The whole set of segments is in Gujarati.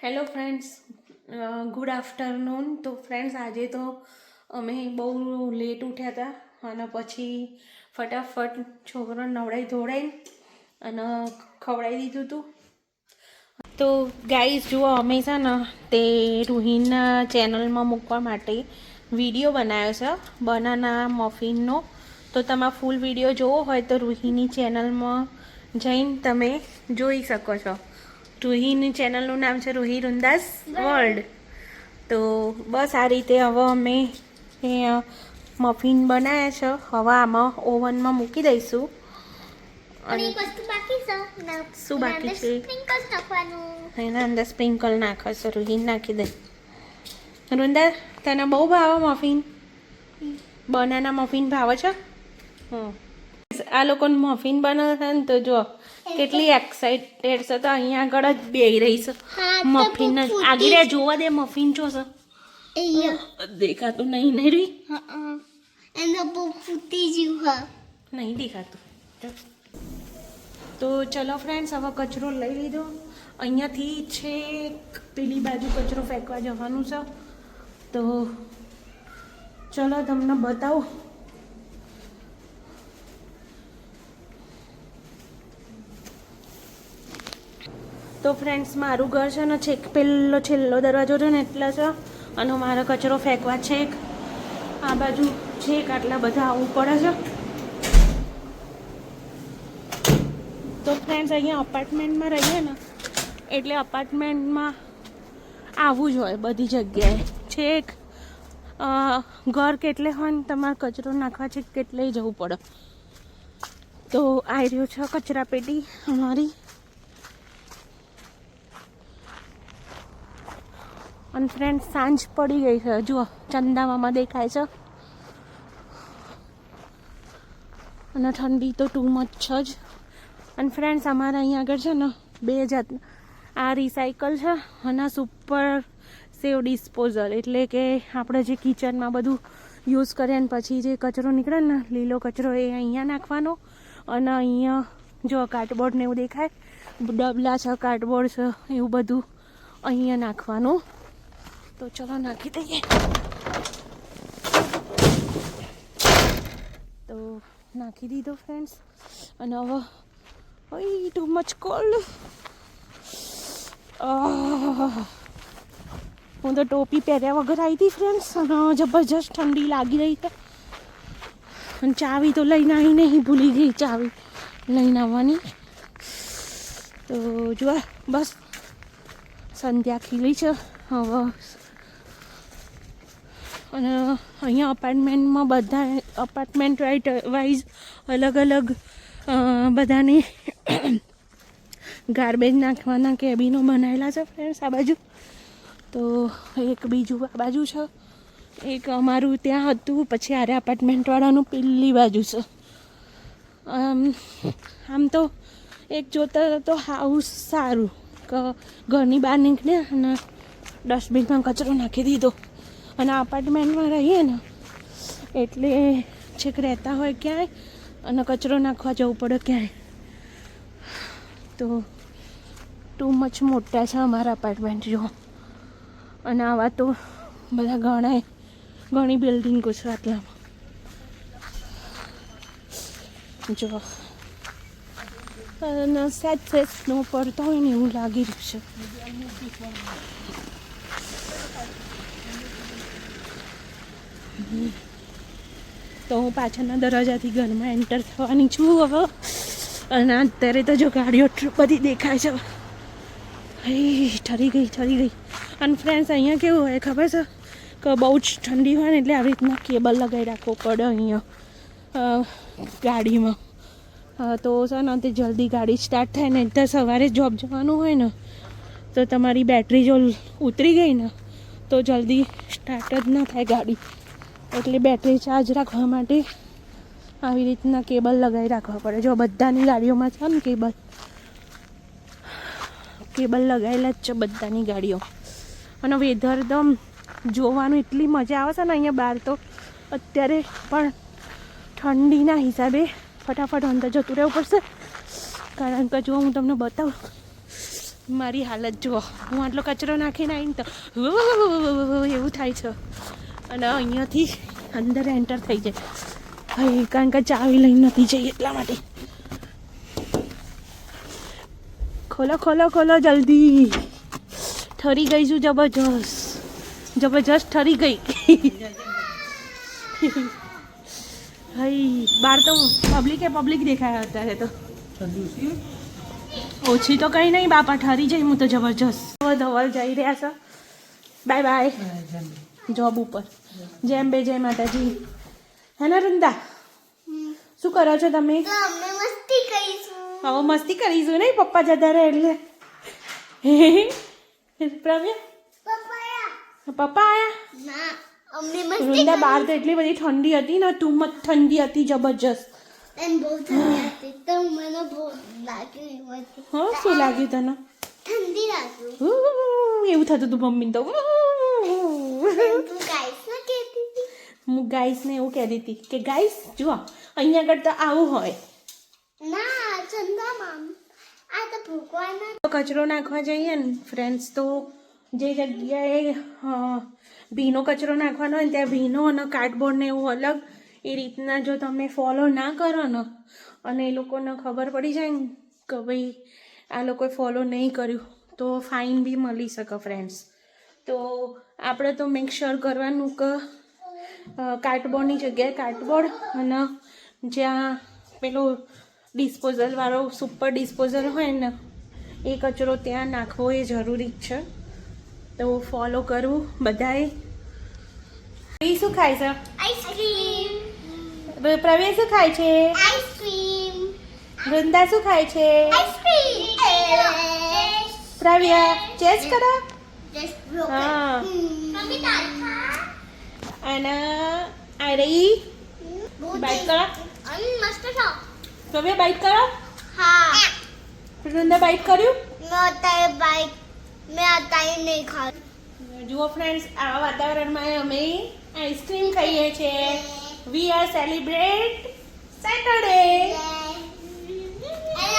Hello friends, good afternoon. તો ફ્રેન્ડ્સ, આજે તો અમે બહુ લેટ ઉઠ્યા હતા અને પછી ફટાફટ છોકરાને નવડાવી ધોડાઈ અને ખવડાવી દીધું હતું. તો ગાઈઝ જુઓ, અમે છે ને તે રૂહીના ચેનલમાં મૂકવા માટે વિડીયો બનાવ્યો છે બનાના મફિનનો. તો તમારે ફૂલ વિડીયો જોવો હોય તો રૂહીની ચેનલમાં જઈને તમે જોઈ શકો છો. રૂહીની ચેનલનું નામ છે રૂહી રૂંદાસ વર્લ્ડ. તો બસ આ રીતે હવે અમે મફિન બનાવ્યા છે. હવે આમાં ઓવનમાં મૂકી દઈશું. અને શું બાકી છે? એના અંદર સ્પ્રિંકલ નાખે છે. રૂહીને નાખી દઈ. રૂંદા, તને બહુ ભાવે મફિન? બનાના મફિન ભાવે છે? આ લોકોને મફિન બનાવે છે ને તો જો કેટલી એક્સાઇટેડ છે. તો અહીંયા આગળ જ બેહી રહી છે મફિન જ આગળ જોવા દે. મફિન છો છે દેખાતું નહીં નહીં રહી નહીં દેખાતું. તો ચલો ફ્રેન્ડ્સ, હવે કચરો લઈ લીધો. અહીંયાથી છે પેલી બાજુ કચરો ફેંકવા જવાનું છે. તો ચલો તમને બતાવું. તો ફ્રેન્ડ્સ, મારું ઘર છે ને છેક પેલો છેલ્લો દરવાજો છે ને એટલે છે. અને મારે કચરો ફેંકવા છેક આ બાજુ છેક આટલા બધા આવવું પડે છે. તો ફ્રેન્ડ્સ, અહીંયા અપાર્ટમેન્ટમાં રહીએ ને એટલે અપાર્ટમેન્ટમાં આવવું જ હોય બધી જગ્યાએ. છેક ઘર કેટલે હોય ને તમારે કચરો નાખવા છેક કેટલે જવું પડે. તો આ રહ્યો છે કચરા પેટી અમારી. અને ફ્રેન્ડ, સાંજ પડી ગઈ છે. જુઓ, ચંદામામાં દેખાય છે. અને ઠંડી તો ટુ મચ છે જ. અને ફ્રેન્ડ્સ, અમારા અહીંયા આગળ છે ને બે જાત આ રિસાયકલ છે અને સુપર સેવ ડિસ્પોઝલ. એટલે કે આપણે જે કિચનમાં બધું યુઝ કરીએ ને પછી જે કચરો નીકળે ને લીલો કચરો એ અહીંયા નાખવાનો. અને અહીંયા જો કાર્ડબોર્ડ ને એવું દેખાય, ડબલા છે, કાર્ડબોર્ડ છે, એવું બધું અહીંયા નાખવાનું. તો ચલો નાખી દઈએ. તો નાખી દીધો ફ્રેન્ડ્સ. અને હવે ટુ મચ કોલ્ડ. હું તો ટોપી પહેર્યા વગર આવી હતી ફ્રેન્ડ્સ. અને જબરજસ્ત ઠંડી લાગી રહી છે. અને ચાવી તો લઈને આવી નહીં, ભૂલી ગઈ ચાવી લઈને આવવાની. તો જો બસ સંધ્યા ખીલી છે હવે. અને અહીંયા અપાર્ટમેન્ટમાં બધા અપાર્ટમેન્ટ વાઇઝ અલગ અલગ બધાની ગાર્બેજ નાખવાના કેબિનો બનાવેલા છે ફ્રેન્ડ્સ આ બાજુ. તો એક બીજું આ બાજુ છે, એક અમારું ત્યાં હતું, પછી આરે અપાર્ટમેન્ટવાળાનું પેલી બાજુ છે. આમ તો એક જોતા તો હાઉસ સારું કે ઘરની બહાર નીકળે અને ડસ્ટબિનમાં કચરો નાખી દીધો. અને અપાર્ટમેન્ટમાં રહીએ ને એટલે છેક રહેતા હોય ક્યાંય અને કચરો નાખવા જવું પડે ક્યાંય. તો ટુ મચ મોટા છે અમારા અપાર્ટમેન્ટ જો. અને આવા તો બધા ઘણી બિલ્ડિંગો છે આટલામાં જો. અને સેજ સ્નો પડતો હોય ને એવું લાગી રહ્યું છે. તો હું પાછળના દરવાજાથી ઘરમાં એન્ટર થવાની છું હવે. અને અત્યારે તો જો ગાડીઓ બધી દેખાય છે. ઠરી ગઈ. અને ફ્રેન્ડ્સ, અહીંયા કેવું હોય ખબર છે કે બહુ જ ઠંડી હોય ને એટલે આવી રીતના કેબલ લગાવી રાખવો પડે અહીંયા ગાડીમાં. તો છે ને તે જલ્દી ગાડી સ્ટાર્ટ થાય ને. તો સવારે જોબ જવાનું હોય ને તો તમારી બેટરી જો ઉતરી ગઈ ને તો જલ્દી સ્ટાર્ટ જ ન થાય ગાડી. એટલે બેટરી ચાર્જ રાખવા માટે આવી રીતના કેબલ લગાવી રાખવા પડે. જો બધાની ગાડીઓમાં છે ને કેબલ લગાવેલા જ છે બધાની ગાડીઓ. અને વેધર એકદમ જોવાનું એટલી મજા આવે છે ને અહીંયા બહાર. તો અત્યારે પણ ઠંડીના હિસાબે ફટાફટ અંદર જતું રહેવું પડશે. કારણ કે જો હું તમને બતાવું, મારી હાલત જુઓ, હું આટલો કચરો નાખીને આવીને તો એવું થાય છે. અને અહીંયાથી અંદર એન્ટર થઈ જાય ભાઈ, કારણ કે ચાવી લઈને નથી જઈ એટલા માટે. ખોલો ખોલો ખોલો જલ્દી. ઠરી ગઈ છું જબરજસ્ત, જબરજસ્ત ઠરી ગઈ. ભાઈ બહાર તો પબ્લિક દેખાય અત્યારે તો. ઓછી તો કંઈ નહીં બાપા, ઠરી જઈ હું તો જબરજસ્ત. ધવલ જઈ રહ્યા છે, બાય બાય જોબ ઉપર. જેમ બે જય માતાજી. હે ને વૃંદા, શું કરો છો તમે? હવે મસ્તી કરીશું નહીં, પપ્પા જતા રહે એટલે. પ્રવ્યા પપ્પા આયા? વૃંદા બહાર તો એટલી બધી ઠંડી હતી ને, તું મત ઠંડી હતી જબરજસ્ત. હા, શું લાગ્યું તને? ઠંડી લાગ્યું. એવું થતું હતું મમ્મી તો. હું ગાઈસને એવું કહેતી હતી કે ગાઈસ જુઓ, અહીંયા આગળ તો આવું હોય. ના ચંદા મામ, આ તો ભૂકવાના. કચરો નાખવા જઈએ ને ફ્રેન્ડ્સ, તો જે જગ્યાએ ભીનો કચરો નાખવાનો હોય ને ત્યાં ભીનો અને કાર્ડબોર્ડ ને એવું અલગ. એ રીતના જો તમે ફોલો ના કરો ને અને એ લોકોને ખબર પડી જાય ને કે ભાઈ આ લોકોએ ફોલો નહીં કર્યું તો ફાઇન બી મળી શકે ફ્રેન્ડ્સ. તો આપણે તો મેક શ્યોર કરવાનું કે કાર્ડબોર્ડની જગ્યાએ કાર્ડબોર્ડ અને જ્યાં પેલું ડિસ્પોઝલવાળો સુપર ડિસ્પોઝલ હોય ને એ કચરો ત્યાં નાખવો એ જરૂરી જ છે. તો ફોલો કરવું બધાએ. શું ખાય છે? આઈસ્ક્રીમ. પ્રવેશ શું ખાય છે? આઈસ્ક્રીમ. વૃંદા શું ખાય છે? આઈસ્ક્રીમ. પ્રવ્યા ચેસ કરો. હા. અને આ રહી બાઈટ કરો. મસ્ત છો. પ્રવ્યા બાઈટ કરો. હા. વૃંદા બાઈટ કર્યું? મેં અત્યારે નહીં ખાધું. જુઓ ફ્રેન્ડ્સ, આવા વાતાવરણમાં અમે આઈસ્ક્રીમ ખાઈએ છીએ. We are celebrate Saturday.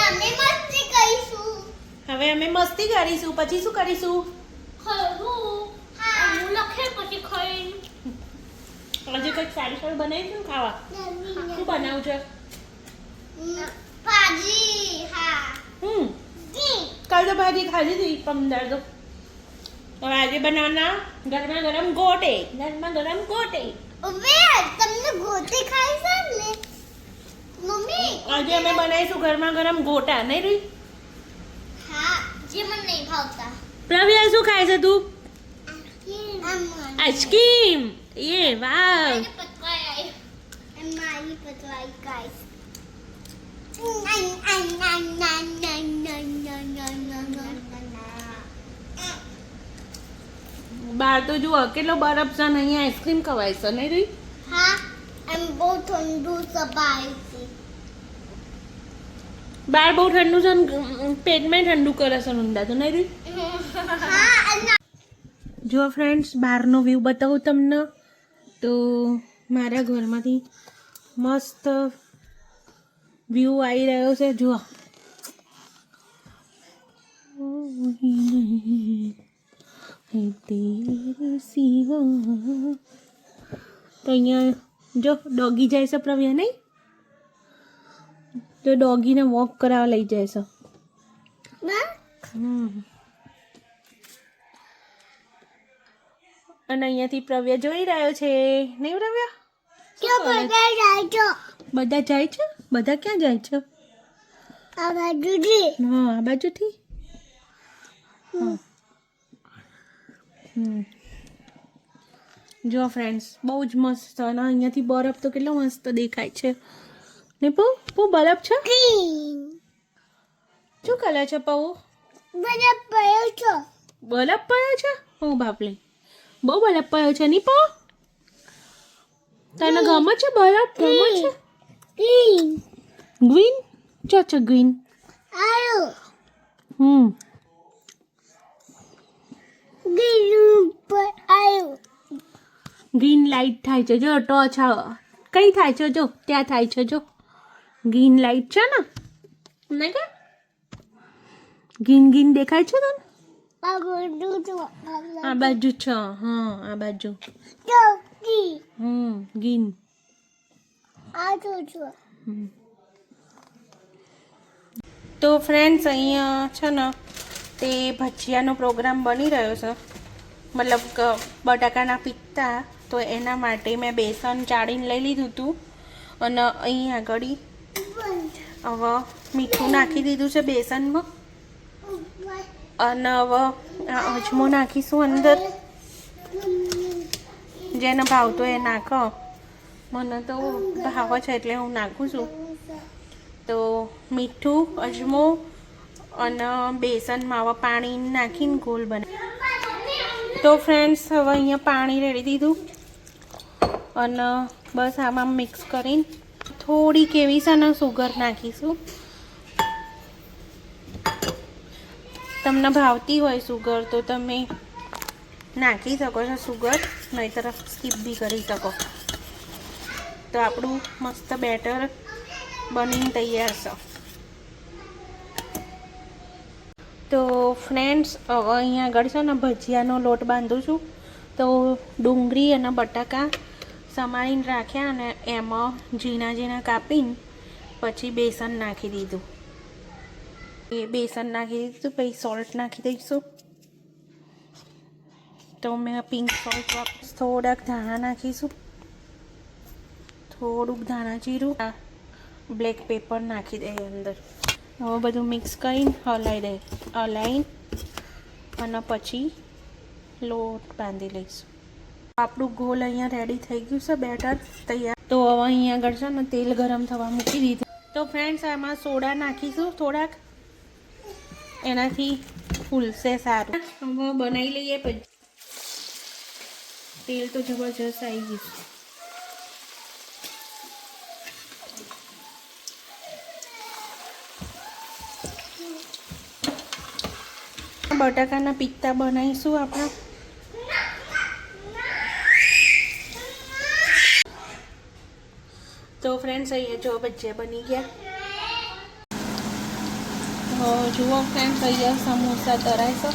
અમે મસ્તી કરીશું. હવે અમે મસ્તી કરીશું, પછી શું કરીશું? હું લખે પછી ખાઈ. આજે કંઈક સારું સારું બનાવીશું ને ખાવા. શું બનાવું છે? ભાજી. હા. કાલ તો ભાજી ખાધી હતી 15 તો. હવે આજે બનાવવાના ગરમા ગરમ ગોટે. હવે તમને ગોટી ખાઈ છે ને મમ્મી? આજે અમે બનાવીશું ગરમા ગરમ ગોટા, નહીં રીત? હા, જે મને નહીં ભાવતા. પ્રવ્યા શું ખાય છે તું? આઈસ્ક્રીમ. આઈસ્ક્રીમ. એ વાવ. મારી પતવાઈ ગાઈસ. બહાર તો જુઓ કેટલો બરફ છે ને અહીંયા આઈસ્ક્રીમ ખવાય છે, નહીં રીત? હા, એમ બહુ ઠંડુ સબાઈ છે. બહાર બહુ ઠંડુ છે ને પેટમાં ઠંડુ કરે છે ઊંડા તો, નહીં રીત? હા. જો ફ્રેન્ડ્સ, બહારનો વ્યૂ બતાવું તમને તો મારા ઘરમાંથી મસ્ત વ્યૂ આવી રહ્યો છે. જુઓ તો અહીંયા જો ડોગી જાય છે પ્રવ્યા, નહીં? તો ડોગીને વોક કરાવવા લઈ જાય છે. અને અહીંયાથી પ્રવ્યા જોઈ રહ્યો છે, નહીં પ્રવ્યા? બધા જાય છો. બધા જાય છે? બધા ક્યાં જાય છે? આ બાજુથી. હા, આ બાજુથી. જો ફ્રેન્ડ્સ, બહુ જ મસ્ત. અને અહીંયાથી બરફ તો કેટલો મસ્ત દેખાય છે ને. પૌ બરફ છે? શું કલર છે પૌ? બધા પડ્યો છો. બરફ પડ્યો છે? ઓ બાપલે, બહુ બરફ પડ્યો છે નહીં પૌ? તને ગમે છે બરફ? ગમે છે? ગ્રીન છે ગ્રીન. આયો. ગ્રીન લાઈટ થાય છે જો. ટોચ કઈ થાય છે? જો ત્યાં થાય છે. જો ગ્રીન લાઈટ છે ને, નહીં કે? ગીન ગીન દેખાય છે તને? આ બધું જો આ બાજુ છે. હા આ બાજુ. ચોકી ગીન. આ જો તો ફ્રેન્ડ્સ અહીંયા છે ને તે ભજીયાનો પ્રોગ્રામ બની રહ્યો છે, મતલબ કે બટાકાના પિત્તા. તો એના માટે મેં બેસન ચાળીને લઈ લીધું હતું અને અહીં આગળ હવે મીઠું નાખી દીધું છે બેસનમાં અને હવે આ અજમો નાખીશું અંદર. જેને ભાવતો એ નાખો, મને તો ભાવે છે એટલે હું નાખું છું. તો મીઠું, અજમો અને બેસનમાં હવે પાણી નાખીને ગોળ બનાવી. તો ફ્રેન્ડ્સ હવે અહીંયા પાણી રેડી દીધું અને બસ આમાં મિક્સ કરીને થોડીક એવી છે ને સુગર નાખીશું. તમને ભાવતી હોય સુગર તો તમે નાખી શકો છો સુગર, નહીંતર સ્કીપ બી કરી શકો. તો આપણું મસ્ત બેટર બનીને તૈયાર છે. તો ફ્રેન્ડ્સ હવે અહીંયા આગળ છે ને ભજીયાનો લોટ બાંધું છું. તો ડુંગળી અને બટાકા સમારીને રાખ્યા અને એમાં ઝીણા ઝીણા કાપીને પછી બેસન નાખી દીધું. એ બેસન નાખી દીધું, પછી સોલ્ટ નાખી દઈશું. તો મેં પિંક સોલ્ટ વાપરીશ. થોડાક ધાણા નાખીશું, થોડુંક ધાણા જીરું, બ્લેક પેપર નાખી દઈએ અંદર. હવે બધું મિક્સ કરીને હલાવીને અને પછી લોટ બાંધી લઈશું. આપણું ગોળ અહીંયા રેડી થઈ ગયું છે, બેટર તૈયાર. તો હવે અહીંયા આગળ છે ને તેલ ગરમ થવા મૂકી દીધું. તો ફ્રેન્ડ્સ આમાં સોડા નાખીશું થોડાક, એનાથી ફૂલશે સારું. હવે બનાવી લઈએ. પછી તેલ તો જબરજસ્ત આવી ગયું. બટાકાના પિત્તા બનાવીશું આપણે. તો ફ્રેન્ડ્સ અહીંયા જો ભજીયા બની ગયા. જુઓ ફ્રેન્ડ્સ અહીંયા સમોસા તરાય છે.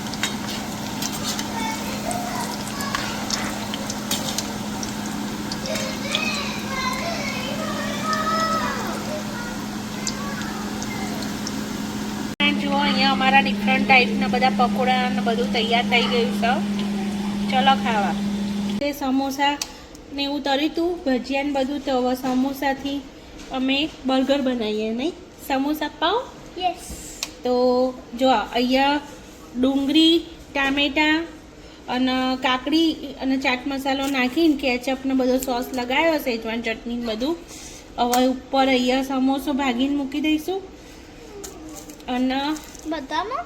જુઓ અહીંયા અમારા ડિફરન્ટ ટાઈપના બધા પકોડા અને બધું તૈયાર થઈ ગયું છે. ચલો ખાવા. તે સમોસા ને એવું તર્યું હતું, ભજીયા ને બધું. તો હવે સમોસાથી અમે બર્ગર બનાવીએ, નહીં? સમોસા પાવ. યસ. તો જો અહીંયા ડુંગળી, ટામેટાં અને કાકડી અને ચાટ મસાલો નાખીને કેચઅપ ને બધો સોસ લગાવ્યો, સેજવાન ચટણી બધું. હવે ઉપર અહીંયા સમોસો ભાગીને મૂકી દઈશું અને બધામાં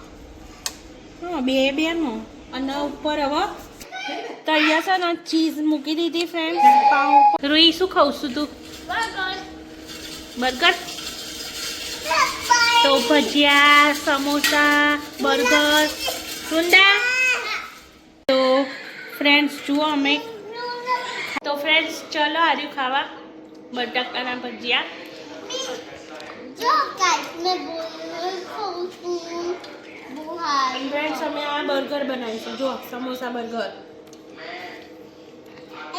હા બેમાં અને ઉપર હવે તો અહીંયા છે ને ચીઝ મૂકી દીધી ફ્રેન્ડ પાઉં. રૂઈ શું ખાઉં છું તું? બર્ગર. તો ભજીયા, સમોસા, બર્ગર, સુંદા. તો ફ્રેન્ડ્સ જુઓ અમે. તો ફ્રેન્ડ્સ ચલો આર્યું ખાવા બટાકાના ભજીયા. જો ગાઈસ મેં બોલ ખાઉં છું. બુહાઈ. ફ્રેન્ડ્સ અમે આ બર્ગર બનાવીશું. જો સમોસા બર્ગર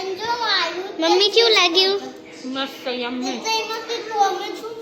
એન્જો આયુ. મમ્મી કેવું લાગ્યું? મસ્ત યમ્મી. એમાં કેટલું અમે છું